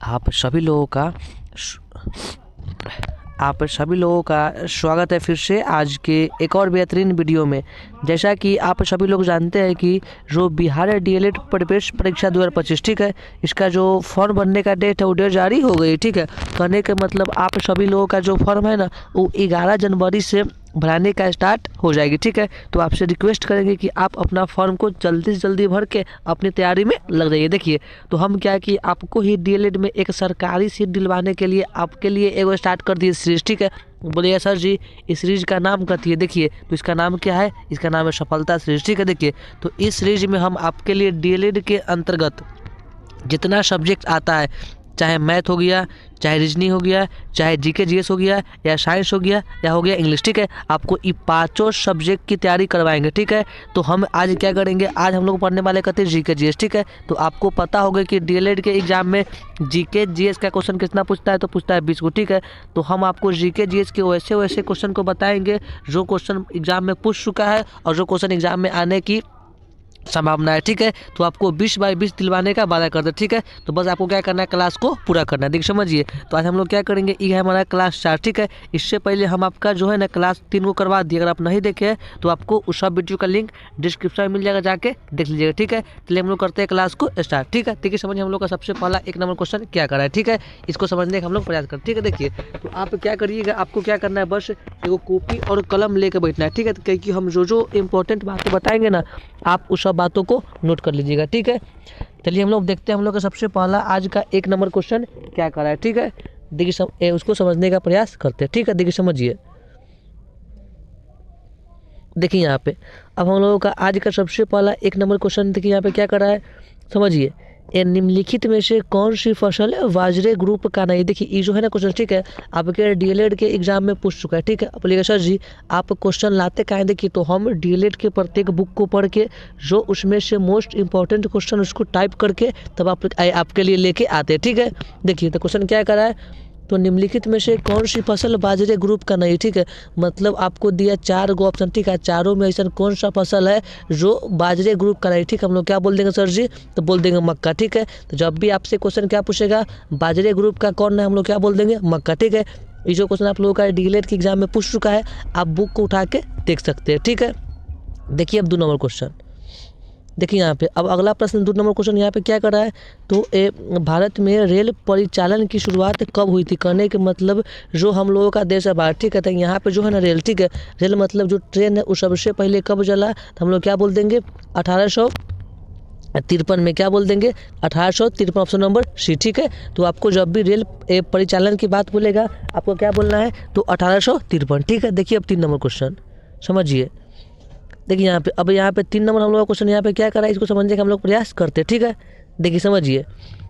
आप सभी लोगों का आप सभी लोगों का स्वागत है फिर से आज के एक और बेहतरीन वीडियो में। जैसा कि आप सभी लोग जानते हैं कि जो बिहार डीएलएड प्रवेश परीक्षा 2025 ठीक है, इसका जो फॉर्म भरने का डेट है वो डेट जारी हो गई। ठीक है, कहने का मतलब आप सभी लोगों का जो फॉर्म है ना वो 11 जनवरी से भराने का स्टार्ट हो जाएगी। ठीक है, तो आपसे रिक्वेस्ट करेंगे कि आप अपना फॉर्म को जल्दी से जल्दी भर के अपनी तैयारी में लग जाइए। देखिए, तो हम क्या कि आपको ही डीएलएड में एक सरकारी सीट दिलवाने के लिए आपके लिए एगो स्टार्ट कर दिए सीरीज। ठीक है, बोलिए सर जी इस सीरीज का नाम कहती है। देखिए, तो इसका नाम क्या है, इसका नाम है सफलता सीरीज। ठीक है, देखिए तो इस सीरीज में हम आपके लिए डीएलएड के अंतर्गत जितना सब्जेक्ट आता है, चाहे मैथ हो गया, चाहे रीजनिंग हो गया, चाहे जीके जीएस हो गया, या साइंस हो गया, या हो गया इंग्लिश, ठीक है, आपको ये पांचों सब्जेक्ट की तैयारी करवाएंगे। ठीक है, तो हम आज क्या करेंगे, आज हम लोग पढ़ने वाले कहते हैं जीके जीएस। ठीक है, तो आपको पता होगा कि डीएलएड के एग्जाम में जीके जीएस का क्वेश्चन कितना पूछता है, तो पूछता है 20 को। ठीक है, तो हम आपको जीके जीएस के वैसे वैसे क्वेश्चन को बताएंगे जो क्वेश्चन एग्जाम में पूछ चुका है और जो क्वेश्चन एग्जाम में आने की संभावना है। ठीक है, तो आपको 20 बाई 20 दिलवाने का वादा करते हैं। ठीक है, तो बस आपको क्या करना है, क्लास को पूरा करना है। देखिए समझिए, तो आज हम लोग क्या करेंगे, ये है हमारा क्लास 4। ठीक है, इससे पहले हम आपका जो है ना क्लास 3 को करवा दिए। अगर आप नहीं देखे तो आपको उस सब वीडियो का लिंक डिस्क्रिप्शन में मिल जाएगा, जाके देख लीजिएगा। ठीक है, चलिए हम लोग करते हैं क्लास को स्टार्ट। ठीक है, देखिए समझिए हम लोग का सबसे पहला 1 नंबर क्वेश्चन क्या करा है। ठीक है, इसको समझने का हम लोग प्रयास करते हैं। ठीक है, देखिए तो आप क्या करिएगा, आपको क्या करना है, बस एगो कॉपी और कलम लेकर बैठना है। ठीक है, क्योंकि हम जो जो इंपॉर्टेंट बातें बताएंगे ना, आप उस सब बातों को नोट कर लीजिएगा। ठीक है, चलिए हम लोग देखते हैं हम लोग का सबसे पहला आज का 1 नंबर क्वेश्चन क्या करा है। ठीक है, देखिए उसको समझने का प्रयास करते हैं। ठीक है, देखिए समझिए, देखिए यहाँ पे अब हम लोगों का आज का सबसे पहला 1 नंबर क्वेश्चन देखिए यहाँ पे क्या करा है, समझिए। ये निम्नलिखित में से कौन सी फसल बाजरे ग्रुप का नहीं। देखिए ये जो है ना क्वेश्चन, ठीक है, आपके डीएलएड के एग्जाम में पूछ चुका है। ठीक है, अब बोलिएगा सर जी आप क्वेश्चन लाते कहाँ हैं। देखिए, तो हम डीएलएड के प्रत्येक बुक को पढ़ के जो उसमें से मोस्ट इंपॉर्टेंट क्वेश्चन उसको टाइप करके तब आपके लिए लेके आते हैं। ठीक है, देखिए तो क्वेश्चन क्या करा है, तो निम्नलिखित में से कौन सी फसल बाजरे ग्रुप का नहीं। ठीक है, मतलब आपको दिया 4 गो ऑप्शन। ठीक है, चारों में ऐसा कौन सा फसल है जो बाजरे ग्रुप का नहीं। ठीक है, हम लोग क्या बोल देंगे सर जी, तो बोल देंगे मक्का। ठीक है, तो जब भी आपसे क्वेश्चन क्या पूछेगा, बाजरे ग्रुप का कौन है, हम लोग क्या बोल देंगे, मक्का। ठीक है, ये जो क्वेश्चन आप लोगों का डीएलएड के एग्जाम में पूछ चुका है, आप बुक को उठा के देख सकते हैं। ठीक है, देखिए अब 2 नंबर क्वेश्चन देखिए यहाँ पे। अब अगला प्रश्न 2 नंबर क्वेश्चन यहाँ पे क्या कर रहा है, तो भारत में रेल परिचालन की शुरुआत कब हुई थी। कहने के मतलब जो हम लोगों का देश है भारत। ठीक है, तो यहाँ पे जो है ना रेल, ठीक है, रेल मतलब जो ट्रेन है वो सबसे पहले कब चला, तो हम लोग क्या बोल देंगे 1853 में। क्या बोल देंगे 1853, ऑप्शन नंबर सी। ठीक है, तो आपको जब भी रेल परिचालन की बात बोलेगा आपको क्या बोलना है, तो 1853। ठीक है, देखिए अब 3 नंबर क्वेश्चन समझिए। देखिए यहाँ पे, अब यहाँ पे 3 नंबर हम लोग का क्वेश्चन यहाँ पे क्या करा है, इसको समझने का हम लोग प्रयास करते हैं। ठीक है, देखिए समझिए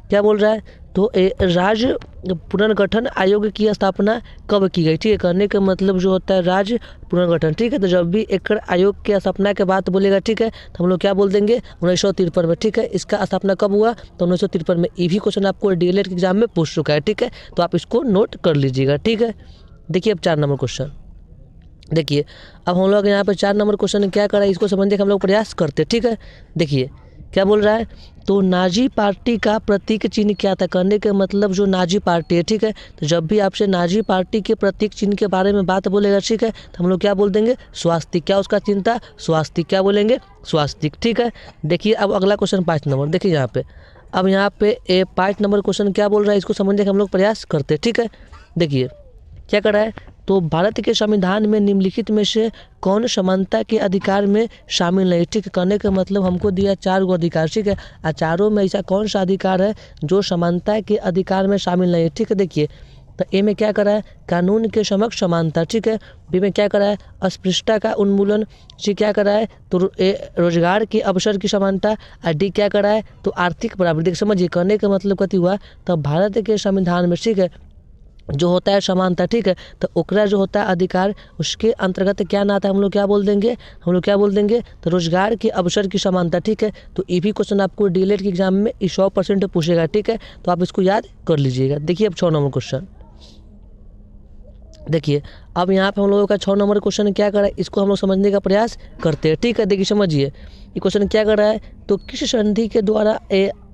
क्या बोल रहा है, तो राज्य पुनर्गठन आयोग की स्थापना कब की गई। ठीक है, कहने का मतलब जो होता है राज्य पुनर्गठन। ठीक है, तो जब भी एक आयोग की स्थापना के बात बोलेगा, ठीक है, तो हम लोग क्या बोल देंगे 1953 में। ठीक है, इसका स्थापना कब हुआ, तो 1953 में। ये भी क्वेश्चन आपको डीएलएड के एग्जाम में पूछ चुका है। ठीक है, तो आप इसको नोट कर लीजिएगा। ठीक है, देखिए अब 4 नंबर क्वेश्चन देखिए। अब हम लोग यहाँ पे 4 नंबर क्वेश्चन क्या करा है, इसको समझने का हम लोग प्रयास करते हैं। ठीक है, देखिए क्या बोल रहा है, तो नाजी पार्टी का प्रतीक चिन्ह क्या था। कहने का मतलब जो नाजी पार्टी है, ठीक है, तो जब भी आपसे नाजी पार्टी के प्रतीक चिन्ह के बारे में बात बोलेगा, ठीक है, तो हम लोग क्या बोल देंगे स्वास्तिक। क्या उसका चिन्ह था, स्वास्तिक। क्या बोलेंगे स्वास्तिक। ठीक है, देखिए अब अगला क्वेश्चन 5 नंबर देखिए यहाँ पे। अब यहाँ पे 5 नंबर क्वेश्चन क्या बोल रहा है, इसको समझने का हम लोग प्रयास करते हैं। ठीक है, देखिए क्या कर रहा है, तो भारत के संविधान में निम्नलिखित में से कौन समानता के अधिकार में शामिल नहीं। ठीक है, कहने का मतलब हमको दिया 4 गो अधिकार। ठीक है, और चारों में ऐसा कौन सा अधिकार है जो समानता के अधिकार में शामिल नहीं है। ठीक है, देखिए तो ए में क्या करा है, कानून के समक्ष समानता। ठीक है, बी में क्या करा है, अस्पृश्यता का उन्मूलन। सी क्या करा है, तो रोजगार के अवसर की समानता। और डी क्या करा है, तो आर्थिक बराबरी। देख समझिए, कहने का मतलब कथी हुआ, तो भारत के संविधान में, ठीक है, जो होता है समानता। ठीक है, तो ओकरा जो होता है अधिकार, उसके अंतर्गत क्या ना आता है, हम लोग क्या बोल देंगे, हम लोग क्या बोल देंगे, तो रोजगार के अवसर की समानता। ठीक है, तो ये भी क्वेश्चन आपको डीएलएड के एग्जाम में 100% पूछेगा। ठीक है, तो आप इसको याद कर लीजिएगा। देखिए अब 6 नंबर क्वेश्चन देखिए अब यहाँ पे हम लोगों का 6 नंबर क्वेश्चन क्या कर रहा है, इसको हम लोग समझने का प्रयास करते हैं। ठीक है, देखिए समझिए ये क्वेश्चन क्या कर रहा है। तो किस संधि के द्वारा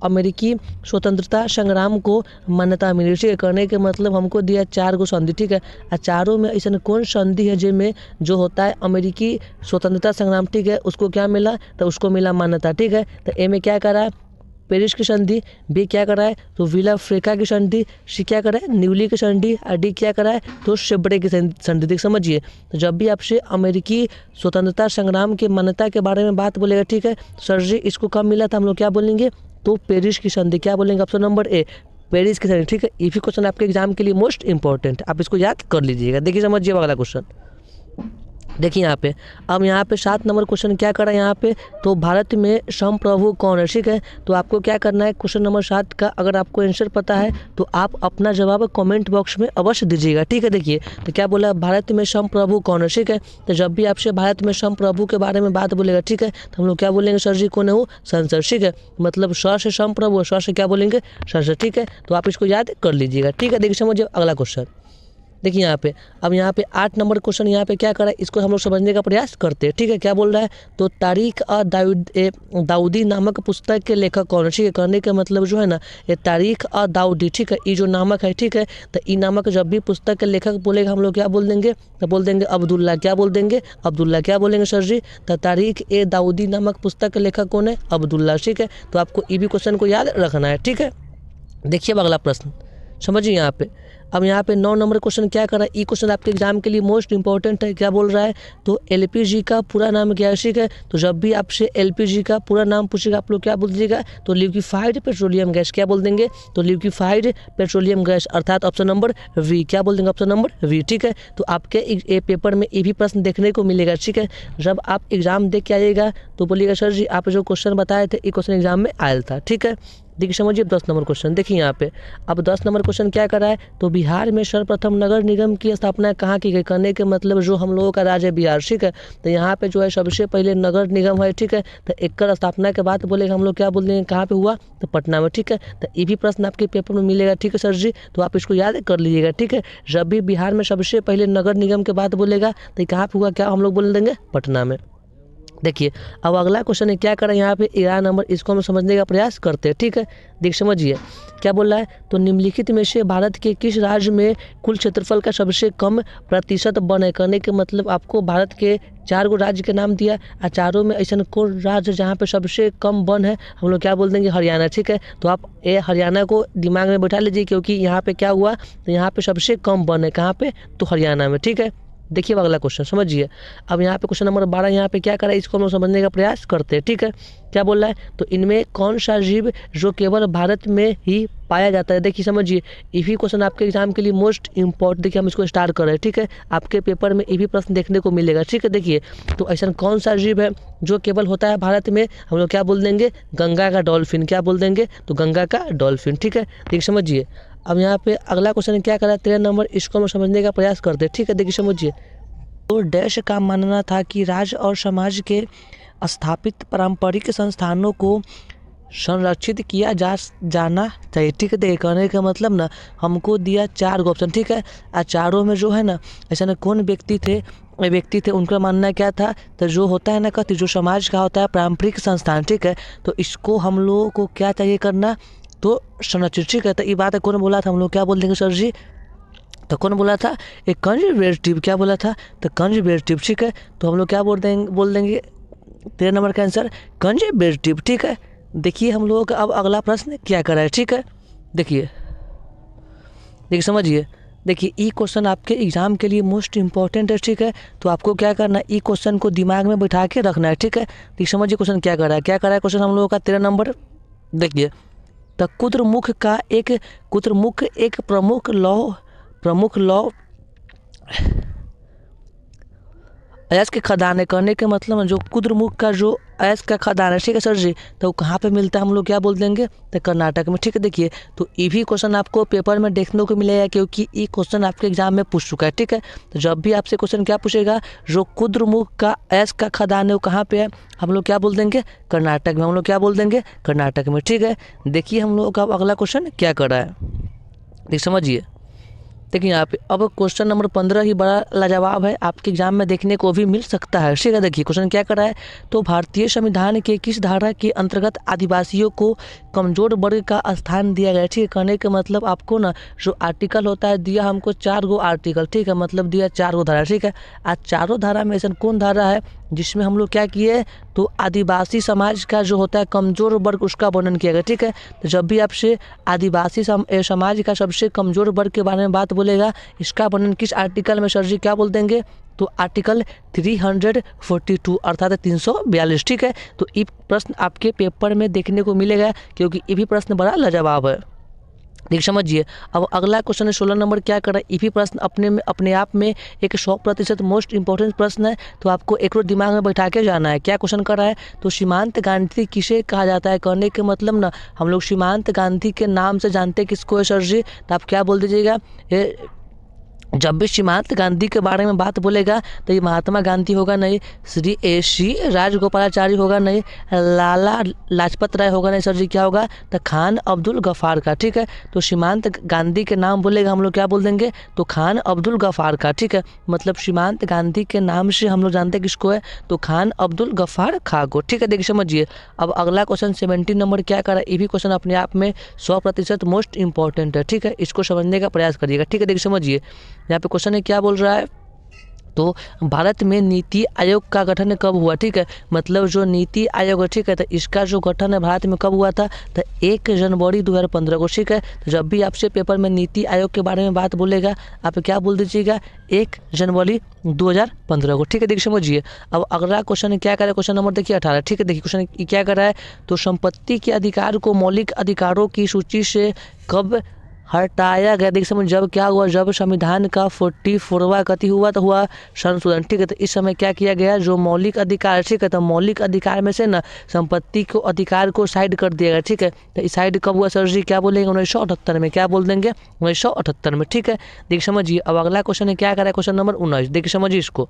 अमेरिकी स्वतंत्रता संग्राम को मान्यता मिली। ठीक है, करने के मतलब हमको दिया 4 गो संधि। ठीक है, और चारों में ऐसा कौन संधि है जिनमें जो होता है अमेरिकी स्वतंत्रता संग्राम, ठीक है, उसको क्या मिला, तो उसको मिला मान्यता। ठीक है, तो ए में क्या कर रहा है, पेरिस की संधि, बी क्या कर रहा है, तो विला फ्रेका की संधि, सी क्या कर रहा है, न्यूली की संधि, और डी क्या कर रहा है, तो शेब्रे की संधि। देख समझिए, तो जब भी आपसे अमेरिकी स्वतंत्रता संग्राम की मान्यता के बारे में बात बोलेगा, ठीक है, सर जी इसको कब मिला था, हम लोग क्या बोलेंगे, तो पेरिस की संधि। क्या बोलेंगे, ऑप्शन नंबर ए पेरिस की संधि। ठीक है, ये भी क्वेश्चन आपके एग्जाम के लिए मोस्ट इंपॉर्टेंट, आप इसको याद कर लीजिएगा। देखिए समझिए अगला क्वेश्चन, देखिए यहाँ पे अब यहाँ पे 7 नंबर क्वेश्चन क्या कर रहा है यहाँ पे, तो भारत में संप्रभु कौन है। ठीक है, तो आपको क्या करना है, क्वेश्चन नंबर 7 का अगर आपको आंसर पता है तो आप अपना जवाब कमेंट बॉक्स में अवश्य दीजिएगा। ठीक है, देखिए तो क्या बोला, भारत में संप्रभु कौन है। ठीक है, तो जब भी आपसे भारत में संप्रभु के बारे में बात बोलेगा, ठीक है, तो हम लोग क्या बोलेंगे, सर जी कौन है वो, संसद। ठीक है, मतलब स से संप्रभु, स से क्या बोलेंगे, संसद। ठीक है, तो आप इसको याद कर लीजिएगा। ठीक है, देखिए समझिए अगला क्वेश्चन, देखिए यहाँ पे अब यहाँ पे 8 नंबर क्वेश्चन यहाँ पे क्या कर रहा है, इसको हम लोग समझने का प्रयास करते हैं। ठीक है, क्या बोल रहा है, तो तारीख दाऊदी नामक पुस्तक के लेखक कौन है। ठीक है, करने का मतलब जो है ना, ये तारीख दाऊदी, ठीक है, ये जो नामक है, ठीक है, तो ई नामक जब भी पुस्तक के लेखक बोलेगा हम लोग क्या बोल देंगे, तो बोल देंगे अब्दुल्ला। क्या बोल देंगे, अब्दुल्ला। क्या बोलेंगे सर जी, तो तारीख दाऊदी नामक पुस्तक के लेखक कौन है, अब्दुल्ला। ठीक है, तो आपको ये भी क्वेश्चन को याद रखना है। ठीक है, देखिए अब अगला प्रश्न समझिए यहाँ पे, अब यहाँ पे 9 नंबर क्वेश्चन क्या कर रहा है, ये क्वेश्चन आपके एग्जाम के लिए मोस्ट इंपॉर्टेंट है। क्या बोल रहा है, तो एलपीजी का पूरा नाम क्या है। ठीक है, तो जब भी आपसे एलपीजी का पूरा नाम पूछेगा आप लोग क्या बोल दीजिएगा, तो लिक्विफाइड पेट्रोलियम गैस। क्या बोल देंगे, तो लिक्विफाइड पेट्रोलियम गैस, अर्थात ऑप्शन नंबर वी। क्या बोल देंगे, ऑप्शन नंबर वी। ठीक है, तो आपके पेपर में ये भी प्रश्न देखने को मिलेगा। ठीक है, जब आप एग्जाम देख के आइएगा तो बोलिएगा सर जी आप जो क्वेश्चन बताए थे ये क्वेश्चन एग्जाम में आया था। ठीक है, देखिए समझिए 10 नंबर क्वेश्चन, देखिए यहाँ पे अब 10 नंबर क्वेश्चन क्या कर रहा है, तो बिहार में सर्वप्रथम नगर निगम की स्थापना कहाँ की गई। करने के मतलब जो हम लोगों का राज्य है बिहार। ठीक है, तो यहाँ पे जो है सबसे पहले नगर निगम है। ठीक है, तो एक स्थापना के बाद बोलेगा हम लोग क्या बोल देंगे, कहाँ पे हुआ, तो पटना में। ठीक है, तो ये भी प्रश्न आपके पेपर में मिलेगा। ठीक है सर जी, तो आप इसको याद कर लीजिएगा। ठीक है, जब भी बिहार में सबसे पहले नगर निगम के बाद बोलेगा तो कहाँ पे हुआ, क्या हम लोग बोल देंगे, पटना में। देखिए अब अगला क्वेश्चन है क्या करें यहाँ पे 11 नंबर, इसको हम समझने का प्रयास करते हैं। ठीक है, देख समझिए क्या बोल रहा है, तो निम्नलिखित में से भारत के किस राज्य में कुल क्षेत्रफल का सबसे कम प्रतिशत वन है। करने के मतलब आपको भारत के 4 गो राज्य के नाम दिया और चारों में ऐसा कौन राज्य जहाँ पे सबसे कम वन है, हम लोग क्या बोल देंगे, हरियाणा। ठीक है, तो आप ये हरियाणा को दिमाग में बैठा लीजिए क्योंकि यहाँ पे क्या हुआ, तो यहाँ पे सबसे कम वन है, कहाँ पे, तो हरियाणा में। ठीक है, देखिए अगला क्वेश्चन समझिए, अब यहाँ पे क्वेश्चन नंबर 12 यहाँ पे क्या करा है, इसको हम लोग समझने का प्रयास करते हैं। ठीक है, क्या बोल रहा है, तो इनमें कौन सा जीव जो केवल भारत में ही पाया जाता है। देखिए समझिए, ये भी क्वेश्चन आपके एग्जाम के लिए मोस्ट इंपॉर्टेंट, देखिए हम इसको स्टार्ट कर रहे हैं। ठीक है, आपके पेपर में ये भी प्रश्न देखने को मिलेगा। ठीक है, देखिए तो ऐसा कौन सा जीव है जो केवल होता है भारत में, हम लोग क्या बोल देंगे, गंगा का डॉल्फिन। क्या बोल देंगे, तो गंगा का डॉल्फिन। ठीक है, देखिए समझिए, अब यहाँ पे अगला क्वेश्चन क्या करा है 13 नंबर, इसको हम समझने का प्रयास करते हैं। ठीक है, देखिए समझिए, तो डैश का मानना था कि राज्य और समाज के स्थापित पारंपरिक संस्थानों को संरक्षित किया जाना चाहिए। ठीक है, देखिए कहने का मतलब ना, हमको दिया 4 गो ऑप्शन। ठीक है, और चारों में जो है ना, ऐसा ना कौन व्यक्ति थे उनका मानना क्या था, तो जो होता है ना, कहते जो समाज का होता है पारंपरिक संस्थान। ठीक है, तो इसको हम लोगों को क्या चाहिए करना, तो संरक्षित। ठीक है, तो ये बात कौन बोला था, हम लोग क्या बोल देंगे सर जी, तो कौन बोला था, एक कंजर्वेटिव। क्या बोला था, तो कंजर्वेटिव। ठीक है, तो हम लोग क्या बोल देंगे 13 नंबर का आंसर कंजर्वेटिव। ठीक है, देखिए हम लोगों का अब अगला प्रश्न क्या करा है। ठीक है, देखिए समझिए, देखिए ई क्वेश्चन आपके एग्जाम के लिए मोस्ट इंपॉर्टेंट है। ठीक है, तो आपको क्या करना है, ई क्वेश्चन को दिमाग में बैठा के रखना है। ठीक है, तो समझिए क्वेश्चन क्या कर रहा है क्वेश्चन हम लोगों का 13 नंबर, देखिए तो कुद्रमुख एक प्रमुख लौ अयस्क के खदान है। करने के मतलब जो कुद्रमुख का जो अयस्क का खदान है, ठीक है सर जी, तो कहाँ पे मिलता है, हम लोग क्या बोल देंगे, तो कर्नाटक में। ठीक है, देखिए तो ये भी क्वेश्चन आपको पेपर में देखने को मिलेगा क्योंकि ये क्वेश्चन आपके एग्जाम में पूछ चुका है। ठीक है, तो जब भी आपसे क्वेश्चन क्या पूछेगा, जो कुद्रमुख का अयस्क का खदान है वो कहाँ पे है, हम लोग क्या बोल देंगे, कर्नाटक में। हम लोग क्या बोल देंगे, कर्नाटक में। ठीक है, देखिए हम लोग का अगला क्वेश्चन क्या कर रहा है, देख समझिए, देखिए यहाँ पे अब क्वेश्चन नंबर 15 ही बड़ा लाजवाब है, आपके एग्जाम में देखने को भी मिल सकता है। ठीक है, देखिए क्वेश्चन क्या कर रहा है, तो भारतीय संविधान के किस धारा के अंतर्गत आदिवासियों को कमजोर वर्ग का स्थान दिया गया। ठीक है, कहने का मतलब आपको ना जो आर्टिकल होता है दिया हमको 4 गो आर्टिकल, ठीक है, मतलब दिया 4 गो धारा। ठीक है, आज चारों धारा में ऐसा कौन धारा है जिसमें हम लोग क्या किए, तो आदिवासी समाज का जो होता है कमज़ोर वर्ग उसका वर्णन किया गया। ठीक है, तो जब भी आपसे आदिवासी समाज का सबसे कमज़ोर वर्ग के बारे में बात बोलेगा, इसका वर्णन किस आर्टिकल में सर जी क्या बोल देंगे, तो आर्टिकल 342 अर्थात 342। ठीक है, तो ये प्रश्न आपके पेपर में देखने को मिलेगा क्योंकि ये भी प्रश्न बड़ा लाजवाब है। देखिए समझिए, अब अगला क्वेश्चन है 16 नंबर क्या कर रहा है, ये भी प्रश्न अपने आप में एक 100% मोस्ट इंपॉर्टेंट प्रश्न है, तो आपको एक रोज दिमाग में बैठा के जाना है। क्या क्वेश्चन कर रहा है, तो सीमांत गांधी किसे कहा जाता है, कहने के मतलब ना हम लोग सीमांत गांधी के नाम से जानते हैं किसको है सर जी, तो आप क्या बोल दीजिएगा, जब भी सीमांत गांधी के बारे में बात बोलेगा तो ये महात्मा गांधी होगा नहीं, श्री राजगोपालाचारी होगा नहीं, लाला लाजपत राय होगा नहीं, सर जी क्या होगा, तो खान अब्दुल गफ्फार का। ठीक है, तो सीमांत गांधी के नाम बोलेगा हम लोग क्या बोल देंगे, तो खान अब्दुल गफ्फार का। ठीक है, मतलब सीमांत गांधी के नाम से हम लोग जानते हैं किसको है, तो खान अब्दुल गफ्फार खां को। ठीक है, देखिए समझिए, अब अगला क्वेश्चन 17 नंबर क्या कर रहा है, ये भी क्वेश्चन अपने आप में 100% मोस्ट इंपॉर्टेंट है। ठीक है, इसको समझने का प्रयास करिएगा। ठीक है, देखिए समझिए, यहाँ पे क्वेश्चन है क्या बोल रहा है, तो भारत में नीति आयोग का गठन कब हुआ। ठीक है, मतलब जो नीति आयोग है, ठीक है, तो इसका जो गठन है भारत में कब हुआ था, तो 1 जनवरी 2015 को। ठीक है, तो जब भी आपसे पेपर में नीति आयोग के बारे में बात बोलेगा आप क्या बोल दीजिएगा, 1 जनवरी 2015 को। ठीक है, देखिए समझिए, अब अगला क्वेश्चन क्या कर रहा है, क्वेश्चन नंबर देखिए 18। ठीक है, देखिए क्वेश्चन क्या कर रहा है, तो संपत्ति के अधिकार को मौलिक अधिकारों की सूची से कब हटाया गया। देखिए समझ, जब क्या हुआ, जब संविधान का 44वां कति हुआ तो हुआ संशोधन। ठीक है, तो इस समय क्या किया गया, जो मौलिक अधिकार, ठीक है, तो मौलिक अधिकार में से ना संपत्ति को अधिकार को साइड कर दिया गया। ठीक है, तो इस साइड कब हुआ सर जी, क्या बोलेंगे 1978 में, क्या बोल देंगे 1978 में। ठीक है, देखिए समझिए, अब अगला क्वेश्चन है क्या करा है, क्वेश्चन नंबर 19। देखिए समझिए इसको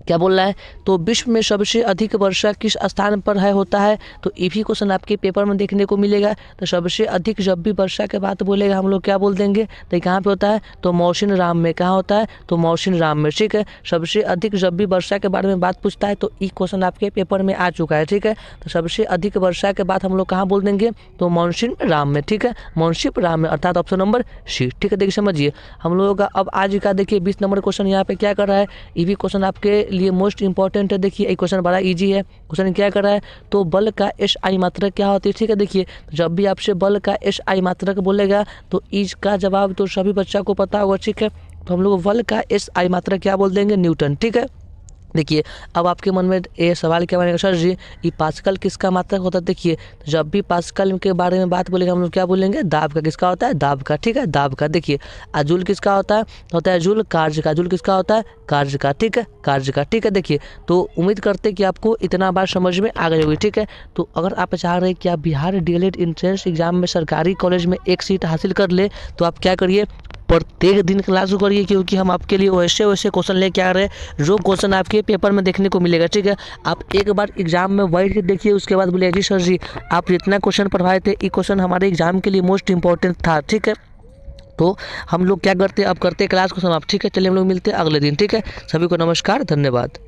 क्या बोल रहा है, तो विश्व में सबसे अधिक वर्षा किस स्थान पर है होता है, तो ये भी क्वेश्चन आपके पेपर में देखने को मिलेगा। तो सबसे अधिक जब भी वर्षा के बात बोलेगा हम लोग क्या बोल देंगे, तो कहाँ पे होता है, तो मौसिन राम में। कहाँ होता है, तो मौसिन राम में। ठीक है, सबसे अधिक जब भी वर्षा के बारे में बात पूछता है तो ये क्वेश्चन आपके पेपर में आ चुका है। ठीक है, तो सबसे अधिक वर्षा के बाद हम लोग कहाँ बोल देंगे, तो मॉनसून राम में। ठीक है, मॉनसून राम में अर्थात ऑप्शन नंबर सी। ठीक है, देखिए समझिए, हम लोगों का अब आज का देखिए 20 नंबर क्वेश्चन यहाँ पे क्या कर रहा है, ये भी क्वेश्चन आपके लिए मोस्ट इंपॉर्टेंट है। देखिए ये क्वेश्चन बड़ा इजी है। क्वेश्चन क्या कर रहा है, तो बल का एस आई मात्रक क्या होती है। ठीक है, देखिए जब भी आपसे बल का एस आई मात्रक बोलेगा तो इसका जवाब तो सभी बच्चा को पता होगा। ठीक है, तो हम लोग बल का एस आई मात्रक क्या बोल देंगे, न्यूटन। ठीक है, देखिए अब आपके मन में ये सवाल क्या बनेगा, सर जी ये पास्कल किसका मात्रक होता है। देखिए तो जब भी पास्कल के बारे में बात बोलेंगे हम लोग क्या बोलेंगे, दाब का। किसका होता है, दाब का। ठीक है, दाब का। देखिए जूल किसका होता है जूल कार्य का। जूल किसका होता है, कार्य का। ठीक है, कार्य का। ठीक है, देखिए तो उम्मीद करते कि आपको इतना बात समझ में आ गई होगी। ठीक है, तो अगर आप चाह रहे हैं कि आप बिहार डीएलएड एंट्रेंस एग्जाम में सरकारी कॉलेज में एक सीट हासिल कर ले, तो आप क्या करिए, प्रत्येक दिन क्लास करिए, क्योंकि हम आपके लिए वैसे वैसे क्वेश्चन लेके आ रहे हैं जो क्वेश्चन आपके पेपर में देखने को मिलेगा। ठीक है, आप एक बार एग्जाम में बैठ के देखिए, उसके बाद बोलिए जी सर जी आप जितना क्वेश्चन पढ़वाए थे ये क्वेश्चन हमारे एग्जाम के लिए मोस्ट इंपॉर्टेंट था। ठीक है, तो हम लोग क्या करते हैं, अब करते क्लास को समाप्त। ठीक है, चलिए हम लोग मिलते हैं अगले दिन। ठीक है, सभी को नमस्कार, धन्यवाद।